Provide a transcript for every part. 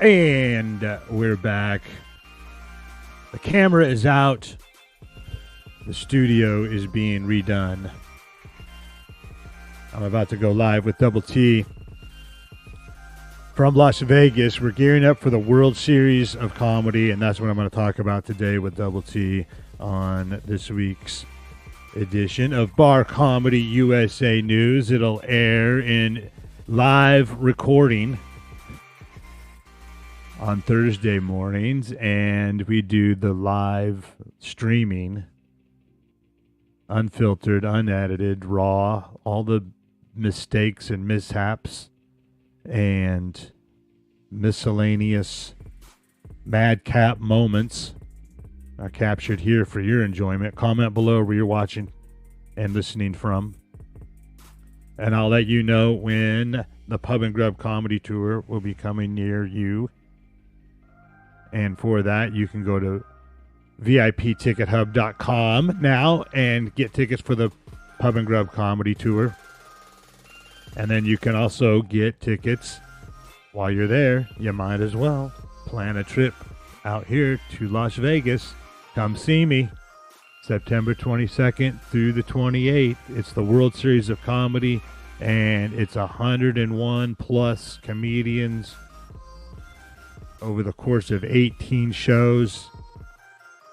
And we're back. The camera is out. The studio is being redone. I'm about to go live with Double T from Las Vegas. We're gearing up for the World Series of Comedy, and that's what I'm going to talk about today with Double T on this week's edition of Bar Comedy USA News. It'll air in live recording on Thursday mornings, and we do the live streaming, unfiltered, unedited, raw, all the mistakes and mishaps and miscellaneous madcap moments are captured here for your enjoyment. Comment below where you're watching and listening from, and I'll let you know when the Pub and Grub Comedy Tour will be coming near you. And for that, you can go to VIPTicketHub.com now and get tickets for the Pub and Grub Comedy Tour. And then you can also get tickets while you're there. You might as well plan a trip out here to Las Vegas. Come see me September 22nd through the 28th. It's the World Series of Comedy, and it's 101 plus comedians over the course of 18 shows.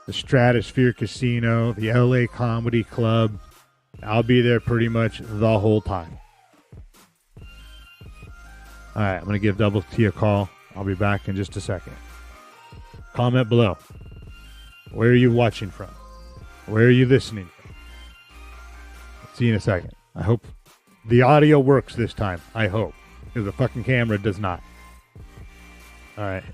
The Stratosphere Casino, the LA Comedy Club. I'll be there pretty much the whole time. All right, I'm going to give Double T a call. I'll be back in just a second. Comment below. Where are you watching from? Where are you listening from? See you in a second. I hope the audio works this time. I hope. Because the fucking camera does not. All right.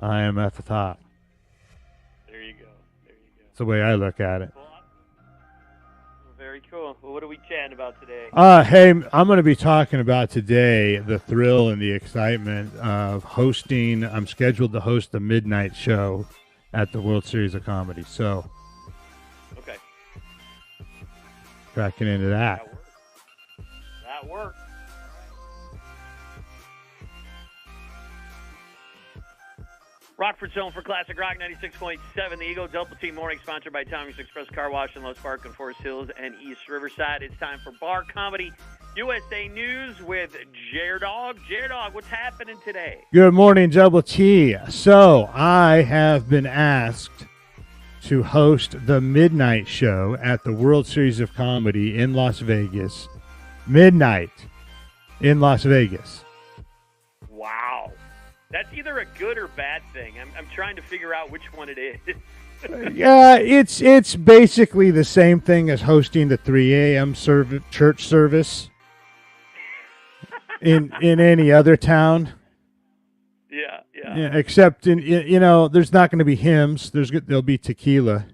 I am at the top. There you go. There you go. That's the way I look at it. Well, very cool. Well, what are we chatting about today? Hey, I'm going to be talking about today the thrill and the excitement of hosting. I'm scheduled to host the midnight show at the World Series of Comedy. So, okay. Cracking into that. That works. Rockford Zone for Classic Rock 96.7. The Eagle Double T Morning, sponsored by Tommy's Express Car Wash in Lowe's Park and Forest Hills and East Riverside. It's time for Bar Comedy USA News with J-Dog. J-Dog, what's happening today? Good morning, Double T. So, I have been asked to host the midnight show at the World Series of Comedy in Las Vegas. Midnight in Las Vegas. Wow. That's either a good or bad thing. I'm trying to figure out which one it is. Yeah, it's basically the same thing as hosting the 3 a.m. church service in any other town. Yeah. Except there's not going to be hymns. There'll be tequila.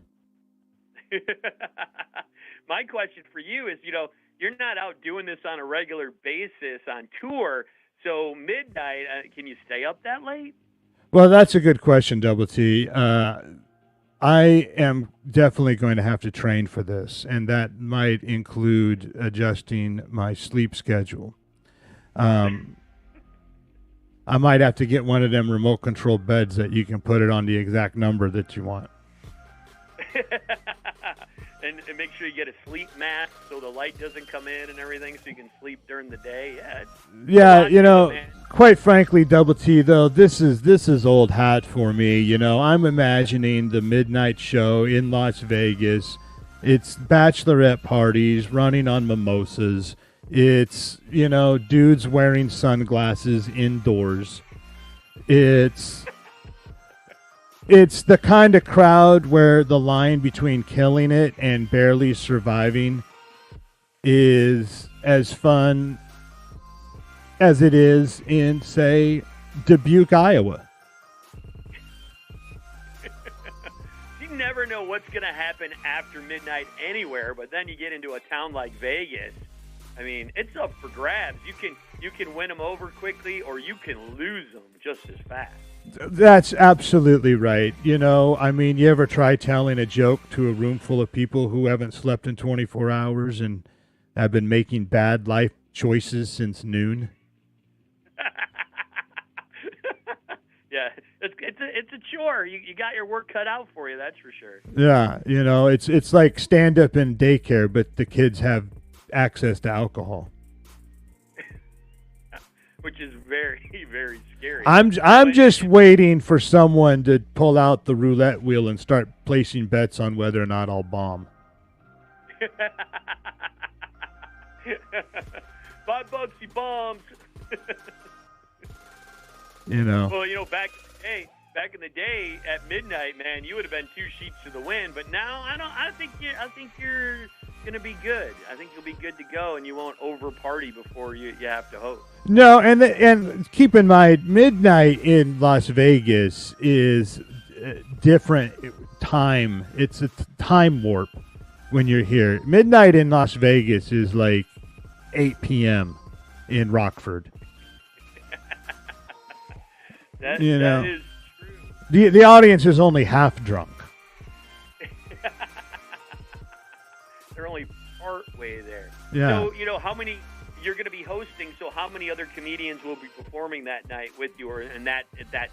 My question for you is, you're not out doing this on a regular basis on tour. So midnight, can you stay up that late? Well, that's a good question, Double T. I am definitely going to have to train for this, and that might include adjusting my sleep schedule. I might have to get one of them remote control beds that you can put it on the exact number that you want. And make sure you get a sleep mask so the light doesn't come in and everything, so you can sleep during the day. Yeah, quite frankly, Double T, though, this is old hat for me. I'm imagining the midnight show in Las Vegas. It's bachelorette parties, running on mimosas. It's, dudes wearing sunglasses indoors. It's the kind of crowd where the line between killing it and barely surviving is as fun as it is in, say, Dubuque, Iowa. You never know what's going to happen after midnight anywhere, but then you get into a town like Vegas. I mean, it's up for grabs. You can win them over quickly, or you can lose them just as fast. That's absolutely right. You ever try telling a joke to a room full of people who haven't slept in 24 hours and have been making bad life choices since noon? Yeah, it's a chore. You got your work cut out for you, that's for sure. Yeah, it's like stand-up in daycare, but the kids have access to alcohol. Which is very, very scary. I'm just waiting for someone to pull out the roulette wheel and start placing bets on whether or not I'll bomb. $5 he bombs. Well, back in the day at midnight, man, you would have been 2 sheets to the wind. But now I think you're gonna be good. I think you'll be good to go, and you won't over party before you have to host. No, and keep in mind, midnight in Las Vegas is different time. It's a time warp when you're here. Midnight in Las Vegas is like 8 p.m. in Rockford. That is true. The audience is only half drunk. They're only part way there. Yeah. So, how many you're going to be hosting, so how many other comedians will be performing that night with you or at that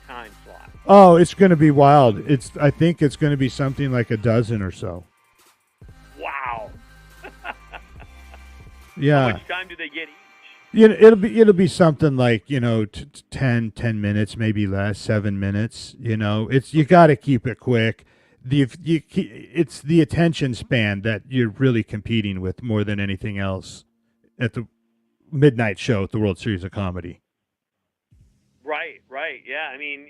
time slot? Oh, it's going to be wild. I think it's going to be something like a dozen or so. Wow. Yeah. How much time do they get each? It'll be something like 10 minutes, maybe less, 7 minutes. You got to keep it quick. It's the attention span that you're really competing with more than anything else at the midnight show at the World Series of Comedy. Right. Yeah, I mean,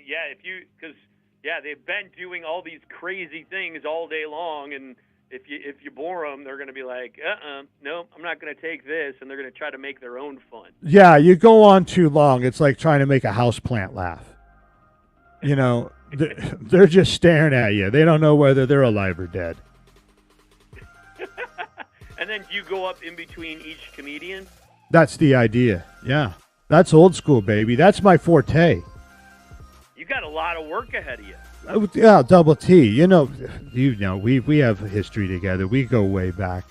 because they've been doing all these crazy things all day long, and if you bore them, they're going to be like, no, I'm not going to take this, and they're going to try to make their own fun. Yeah, you go on too long, it's like trying to make a houseplant laugh. They're just staring at you. They don't know whether they're alive or dead. And then do you go up in between each comedian? That's the idea. Yeah. That's old school, baby. That's my forte. You got a lot of work ahead of you. Yeah, Double T. We have history together. We go way back.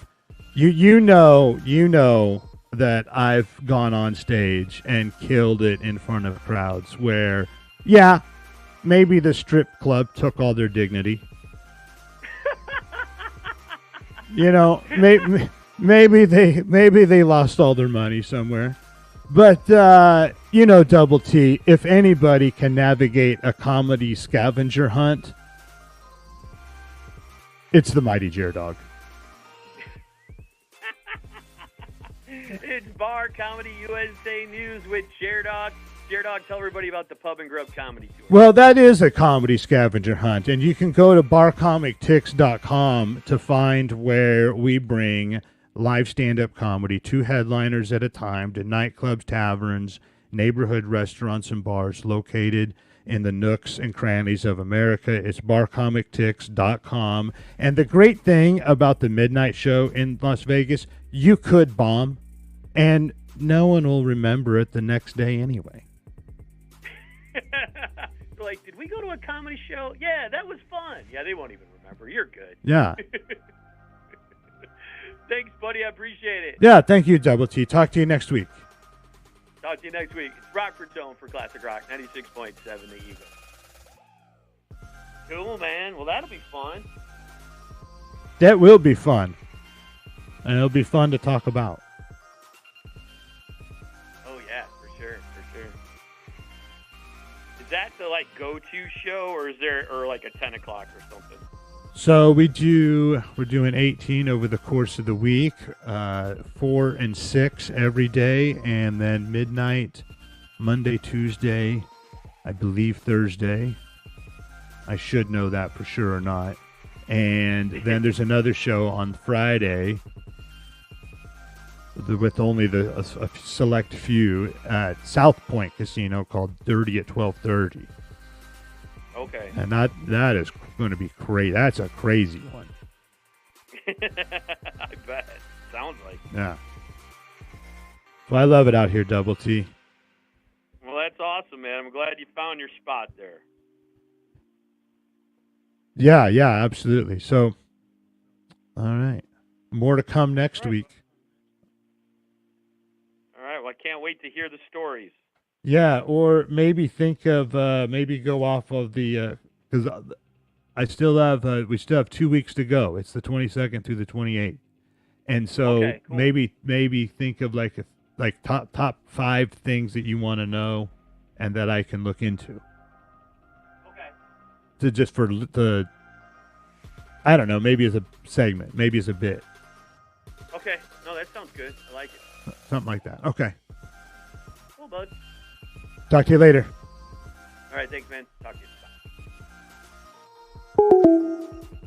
You know that I've gone on stage and killed it in front of crowds where, maybe the strip club took all their dignity. Maybe they lost all their money somewhere. But, Double T, if anybody can navigate a comedy scavenger hunt, It's the Mighty Jer Dog. It's Bar Comedy USA News with Jer Dog. Jer Dog, tell everybody about the Pub and Grub Comedy Tour. Well, that is a comedy scavenger hunt, and you can go to barcomictix.com to find where we bring live stand-up comedy, 2 headliners at a time, to nightclubs, taverns, neighborhood restaurants, and bars located in the nooks and crannies of America. It's barcomictix.com. And the great thing about the midnight show in Las Vegas, you could bomb, and no one will remember it the next day anyway. Like, did we go to a comedy show? Yeah, that was fun. Yeah, they won't even remember. You're good. Yeah. Thanks, buddy. I appreciate it. Yeah, thank you, Double T. Talk to you next week. Talk to you next week. It's Rockford's Zone for Classic Rock 96.7 The Eagle. Cool, man. Well, that'll be fun. That will be fun. And it'll be fun to talk about. Oh, yeah, for sure. Is that the, like, go-to show, or is there, or like a 10 o'clock or something? So we're doing 18 over the course of the week, 4 and 6 every day, and then midnight, Monday, Tuesday, I believe Thursday. I should know that for sure or not. And then there's another show on Friday with only a select few at South Point Casino called Dirty at 12:30. Okay. And that is going to be crazy. That's a crazy one. I bet. Sounds like. Yeah. So I love it out here, Double T. Well, that's awesome, man. I'm glad you found your spot there. Yeah, absolutely. So, all right. More to come next week. All right. Well, I can't wait to hear the stories. Yeah, or maybe think of maybe go off of the because we still have 2 weeks to go. It's the 22nd through the 28th, and so okay, cool. maybe think of like top 5 things that you want to know, and that I can look into. Okay. To just for the, I don't know, maybe as a segment, maybe as a bit. Okay. No, that sounds good. I like it. Something like that. Okay. Cool, bud. Talk to you later. All right, thanks, man. Talk to you. Bye.